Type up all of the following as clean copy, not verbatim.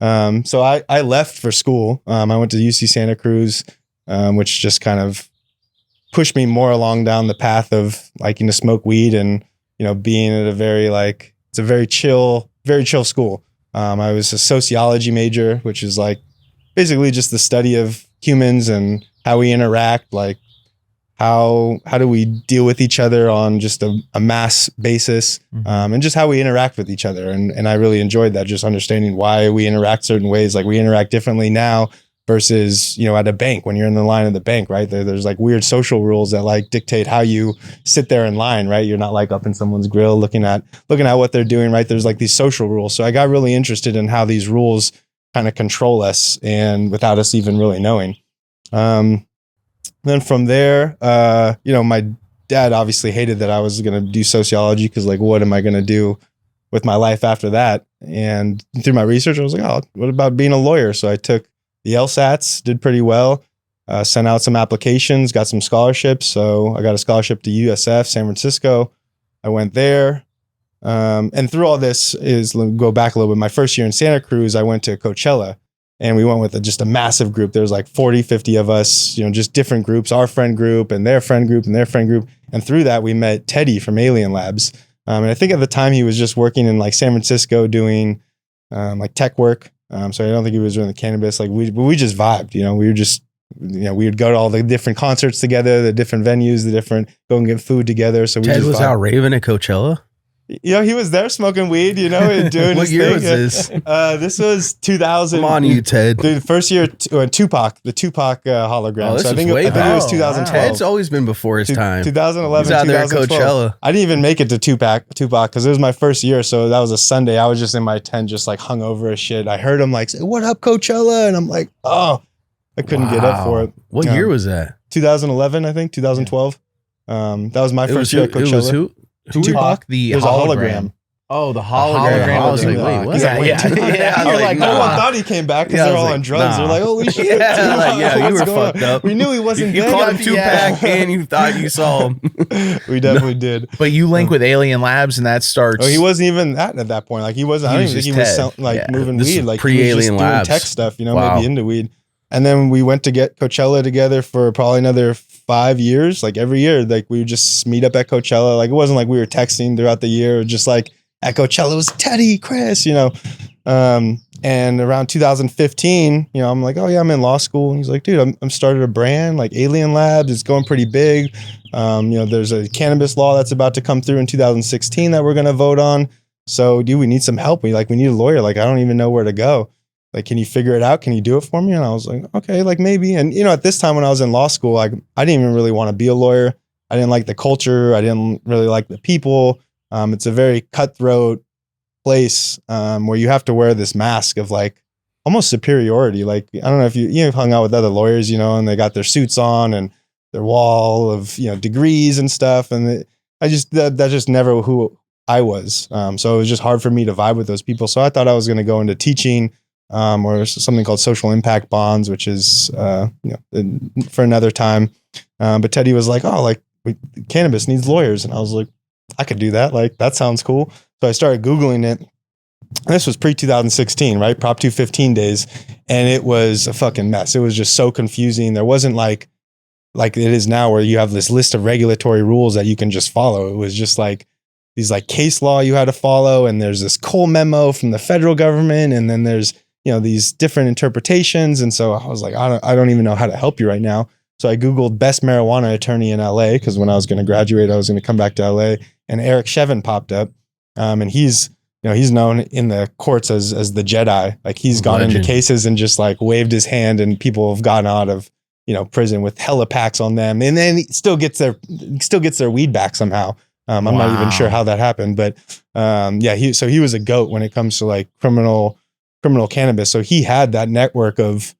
So I left for school. I went to UC Santa Cruz, which just kind of pushed me more along down the path of liking to smoke weed and, being at it's a very chill school. I was a sociology major, which is like basically just the study of humans and how we interact, like how do we deal with each other on just a mass basis, and just how we interact with each other. And I really enjoyed that, just understanding why we interact certain ways. Like we interact differently now versus, at a bank, when you're in the line of the bank, right? There's like weird social rules that like dictate how you sit there in line, right? You're not like up in someone's grill looking at what they're doing, right? There's like these social rules. So I got really interested in how these rules kind of control us and without us even really knowing. Then from there, my dad obviously hated that I was going to do sociology because like, what am I going to do with my life after that? And through my research, I was like, oh, what about being a lawyer? So I took the LSATs, did pretty well, sent out some applications, got some scholarships. So I got a scholarship to USF, San Francisco. I went there. And through all this go back a little bit. My first year in Santa Cruz, I went to Coachella. And we went with just a massive group. There was like 40, 50 of us, just different groups, our friend group and their friend group and their friend group. And through that, we met Teddy from Alien Labs. And I think at the time he was just working in like San Francisco doing like tech work. So I don't think he was doing the cannabis. Like we just vibed, we were just, we would go to all the different concerts together, the different venues, go and get food together. So Ted was out raving at Coachella. He was there smoking weed, and doing what his year thing. was this? This was 2000. Come on, you Ted. The first year, Tupac hologram. Oh, so I think it was 2012. Ted's always been before his time. 2011, He's out there at 2012. Coachella. I didn't even make it to Tupac because it was my first year. So that was a Sunday. I was just in my tent, just like hung over as shit. I heard him like say, "What up, Coachella?" And I'm like, oh, I couldn't get up for it. What year was that? 2011, I think, 2012. That was my first year at Coachella. It was who? Tupac, the hologram. Oh, the hologram. I was like, wait, what? Yeah. You're like, no one thought he came back because they're all on drugs. They're like, holy shit. You were fucked up. We knew he wasn't You dead. called him Tupac and you thought you saw him. We definitely did. But you link with Alien Labs and that starts. Oh, he wasn't even at that point. Like he wasn't. I don't even think he was moving weed. Like he was just doing tech stuff. Maybe into weed. And then we went to get Coachella together for probably another 5 years. Like every year, like we would just meet up at Coachella. Like it wasn't like we were texting throughout the year. Just like at Coachella, it was Teddy, Chris, and around 2015, I'm like, oh yeah, I'm in law school. And he's like, dude, I'm started a brand like Alien Labs. It's going pretty big. There's a cannabis law that's about to come through in 2016 that we're going to vote on. So dude, we need some help. We need a lawyer. Like, I don't even know where to go. Like, can you figure it out? Can you do it for me? And I was like, okay, like maybe. And at this time when I was in law school, like I didn't even really want to be a lawyer. I didn't like the culture. I didn't really like the people. It's a very cutthroat place where you have to wear this mask of like almost superiority. Like, I don't know if you've hung out with other lawyers, and they got their suits on and their wall of, degrees and stuff. And that's just never who I was. So it was just hard for me to vibe with those people. So I thought I was going to go into teaching or something called social impact bonds, which is, for another time. But Teddy was like, oh, like cannabis needs lawyers. And I was like, I could do that. Like, that sounds cool. So I started Googling it. And this was pre-2016, right? Prop 215 days. And it was a fucking mess. It was just so confusing. There wasn't like it is now where you have this list of regulatory rules that you can just follow. It was just like these like case law you had to follow. And there's this Cole memo from the federal government. And then there's, these different interpretations. And so I was like, I don't even know how to help you right now. So I Googled best marijuana attorney in LA, because when I was going to graduate, I was going to come back to LA, and Eric Shevin popped up. And he's known in the courts as the Jedi. Like he's gone into cases and just like waved his hand, and people have gotten out of, prison with hella packs on them. And then he still gets their weed back somehow. I'm not even sure how that happened, but he was a goat when it comes to like criminal cannabis. So he had that network of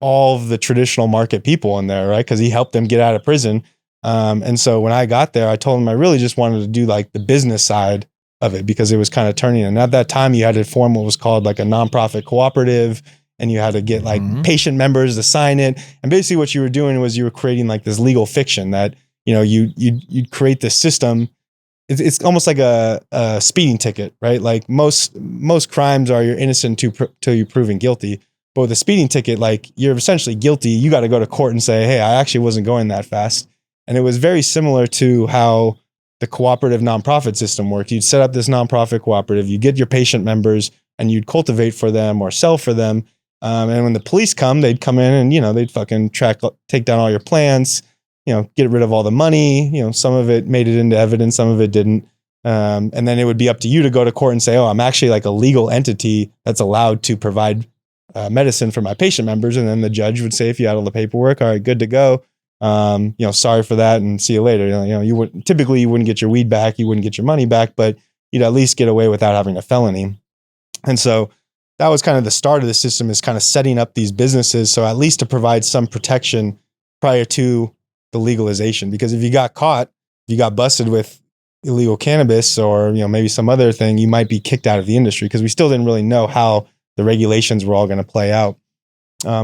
all of the traditional market people in there, right? Because he helped them get out of prison. And so when I got there, I told him I really just wanted to do like the business side of it, because it was kind of turning. And at that time, you had to form what was called like a nonprofit cooperative, and you had to get like patient members to sign it. And basically what you were doing was you were creating like this legal fiction that, you'd create this system it's almost like a speeding ticket, right? Like most crimes are you're innocent till you're proven guilty. But with a speeding ticket, like you're essentially guilty. You got to go to court and say, hey, I actually wasn't going that fast. And it was very similar to how the cooperative nonprofit system worked. You'd set up this nonprofit cooperative, you get your patient members and you'd cultivate for them or sell for them. And when the police come, they'd come in and, they'd fucking take down all your plants, get rid of all the money. Some of it made it into evidence, some of it didn't. And then it would be up to you to go to court and say, oh, I'm actually like a legal entity that's allowed to provide medicine for my patient members. And then the judge would say, if you had all the paperwork, all right, good to go. Sorry for that and see you later. You wouldn't get your weed back. You wouldn't get your money back, but you'd at least get away without having a felony. And so that was kind of the start of the system, is kind of setting up these businesses. So at least to provide some protection prior to the legalization, because if you got caught, you got busted with illegal cannabis or, maybe some other thing, you might be kicked out of the industry, because we still didn't really know how the regulations were all going to play out.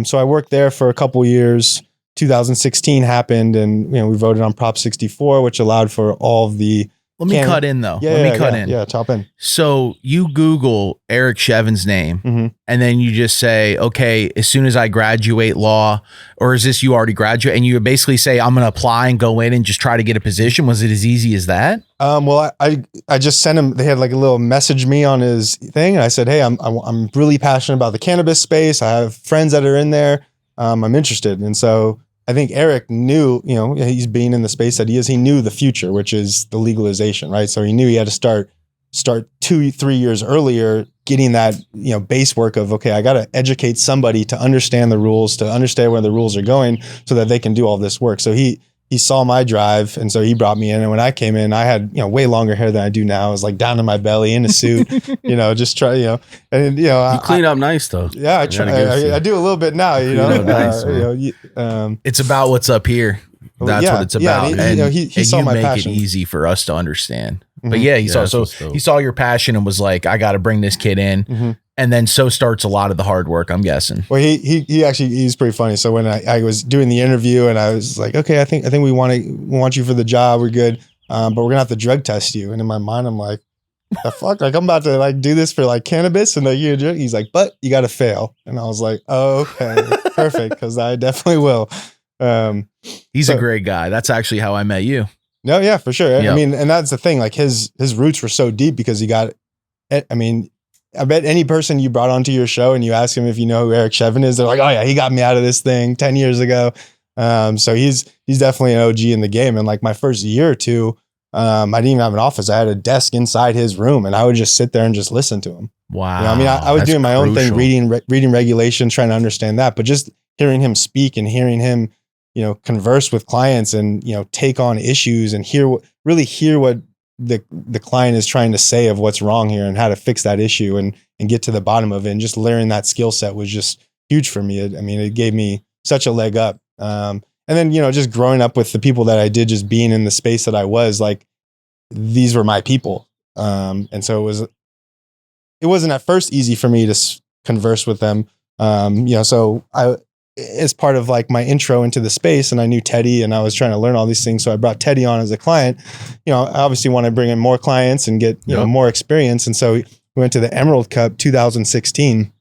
So I worked there for a couple years. 2016 happened, and we voted on Prop 64, which allowed for all of the. Let me cut in though. Let me cut in. Yeah, top in. So you Google Eric Shevin's name, and then you just say, okay, as soon as I graduate law, or is this you already graduate? And you basically say, I'm going to apply and go in and just try to get a position. Was it as easy as that? Well, I just sent him. They had like a little message me on his thing, and I said, hey, I'm really passionate about the cannabis space. I have friends that are in there. I'm interested, and so. I think Eric knew, he's being in the space that he is. He knew the future, which is the legalization, right? So he knew he had to start 2-3 years earlier, getting that, base work of, okay, I got to educate somebody to understand the rules, to understand where the rules are going so that they can do all this work. So he saw my drive, and so he brought me in. And when I came in, I had, way longer hair than I do now. I was like down to my belly in a suit, just try, and you clean up nice though. Yeah, I try. I do a little bit now, Nice, it's about what's up here. That's what it's about. And he saw my passion. It easy for us to understand. But yeah, he saw your passion and was like, I got to bring this kid in. And then so starts a lot of the hard work, I'm guessing. Well, he's pretty funny. So when I was doing the interview and I was like, okay, I think we want you for the job. We're good. But we're gonna have to drug test you. And in my mind, I'm like, the fuck? Like I'm about to like do this for like cannabis, and he's like, but you got to fail. And I was like, oh, okay, perfect, because I definitely will. He's a great guy. That's actually how I met you. No, yeah, for sure. Yep. I mean, and that's the thing. Like his roots were so deep because he got. I mean, I bet any person you brought onto your show and you ask him if you know who Eric Shevin is, they're like, oh yeah, he got me out of this thing 10 years ago. So he's definitely an OG in the game. And like my first year or two, I didn't even have an office. I had a desk inside his room, and I would just sit there and just listen to him. Wow. I mean, I was doing my own thing, reading regulations, trying to understand that, but just hearing him speak and hearing him, converse with clients and, take on issues and really hear what the client is trying to say of what's wrong here and how to fix that issue and get to the bottom of it. And just learning that skill set was just huge for me. It gave me such a leg up. And then, just growing up with the people that I did, just being in the space that I was, like, these were my people. And so it wasn't at first easy for me to converse with them. So as part of like my intro into the space, and I knew Teddy and I was trying to learn all these things. So I brought Teddy on as a client. I obviously want to bring in more clients and get, more experience. And so we went to the Emerald Cup 2016.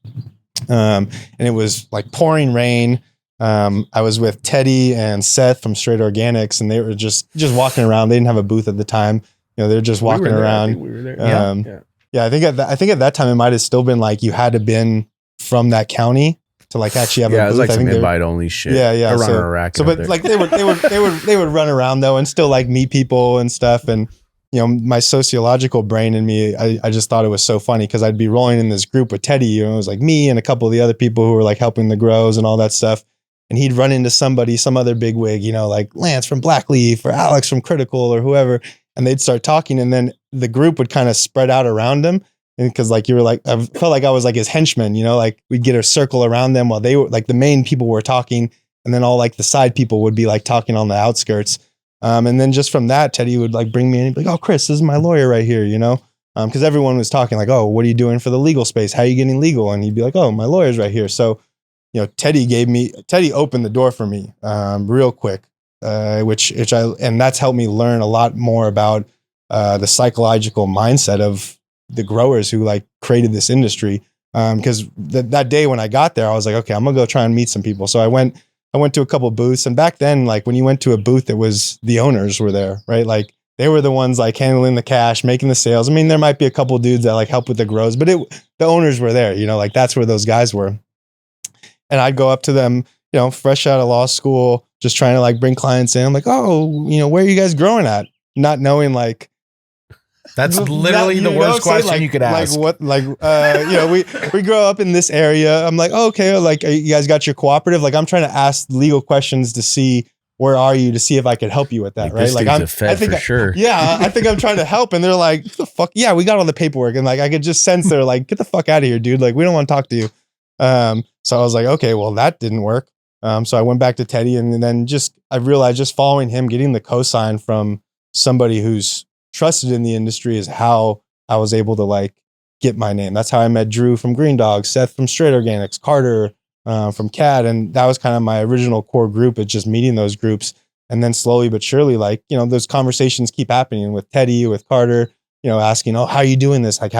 And it was like pouring rain. I was with Teddy and Seth from Straight Organics, and they were just walking around. They didn't have a booth at the time. They're just walking around. We were there. I think at that time it might have still been like you had to been from that county to like actually have a booth. It was like some invite only shit. Yeah. Around a rack. So, but like they would run around though and still like meet people and stuff. And my sociological brain in me, I just thought it was so funny because I'd be rolling in this group with Teddy. It was like me and a couple of the other people who were like helping the grows and all that stuff. And he'd run into some other big wig, like Lance from Blackleaf or Alex from Critical or whoever. And they'd start talking, and then the group would kind of spread out around him. And because like you were like, I felt like I was like his henchman, like we'd get a circle around them while they were like the main people were talking. And then all like the side people would be like talking on the outskirts. And then just from that, Teddy would like bring me in and be like, oh, Chris, this is my lawyer right here, because everyone was talking like, oh, what are you doing for the legal space? How are you getting legal? And he'd be like, oh, my lawyer's right here. So, Teddy opened the door for me real quick, and that's helped me learn a lot more about the psychological mindset of the growers who like created this industry. Because that day when I got there, I was like, okay, I'm gonna go try and meet some people. So I went to a couple booths, and back then, like when you went to a booth, it was the owners were there, right? Like they were the ones like handling the cash, making the sales. I mean, there might be a couple dudes that like help with the grows, but the owners were there, like that's where those guys were. And I'd go up to them, fresh out of law school, just trying to like bring clients in. I'm like, oh, where are you guys growing at? Not knowing like, that's literally the worst question you could ask. Like what, like, we grow up in this area. I'm like, oh, okay. Like you guys got your cooperative. Like I'm trying to ask legal questions to see where are you to see if I could help you with that. Right. Like I think for sure. Yeah. I think I'm trying to help. And they're like, what the fuck? Yeah, we got all the paperwork. And like, I could just sense they're like, get the fuck out of here, dude. Like, we don't want to talk to you. So I was like, okay, well that didn't work. So I went back to Teddy, and then I realized just following him, getting the cosign from somebody who's trusted in the industry is how I was able to like get my name. That's how I met Drew from Green Dog, Seth from Straight Organics, Carter from CAD. And that was kind of my original core group. It's just meeting those groups. And then slowly but surely, like, those conversations keep happening with Teddy, with Carter, asking, oh, how are you doing this? Like,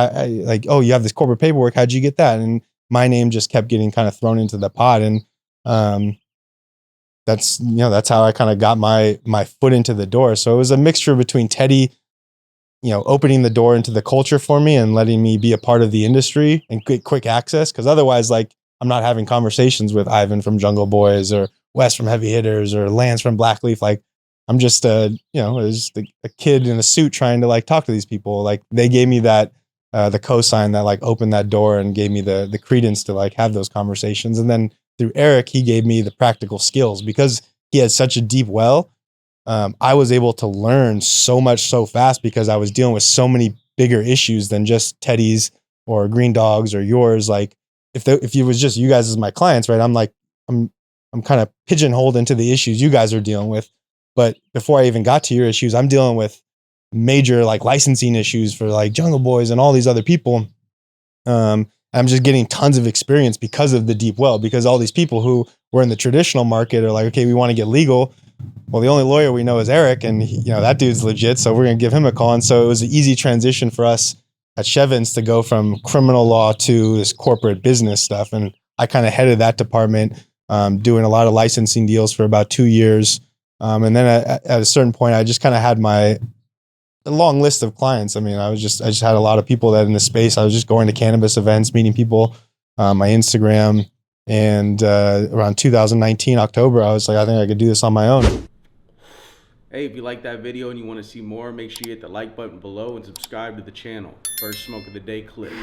oh, you have this corporate paperwork. How'd you get that? And my name just kept getting kind of thrown into the pot. And that's how I kind of got my foot into the door. So it was a mixture between Teddy, opening the door into the culture for me and letting me be a part of the industry and quick access. Cause otherwise, like, I'm not having conversations with Ivan from Jungle Boys or Wes from Heavy Hitters or Lance from Black Leaf. Like, I'm just a kid in a suit trying to like talk to these people. Like they gave me that, the cosign that like opened that door and gave me the credence to like have those conversations. And then through Eric, he gave me the practical skills because he had such a deep well. I was able to learn so much so fast because I was dealing with so many bigger issues than just Teddy's or Green Dogs or yours. Like if it was just you guys as my clients, right? I'm like, I'm kind of pigeonholed into the issues you guys are dealing with. But before I even got to your issues, I'm dealing with major like licensing issues for like Jungle Boys and all these other people. I'm just getting tons of experience because of the deep well, because all these people who were in the traditional market are like, okay, we want to get legal. Well, the only lawyer we know is Eric, and that dude's legit. So we're going to give him a call. And so it was an easy transition for us at Shevin's to go from criminal law to this corporate business stuff. And I kind of headed that department, doing a lot of licensing deals for about 2 years. And then at a certain point, I just kind of had a long list of clients. I mean, I just had a lot of people that in the space. I was just going to cannabis events, meeting people, my Instagram. And around 2019, October, I was like, I think I could do this on my own. Hey, if you like that video and you want to see more, make sure you hit the like button below and subscribe to the channel. First smoke of the day clip.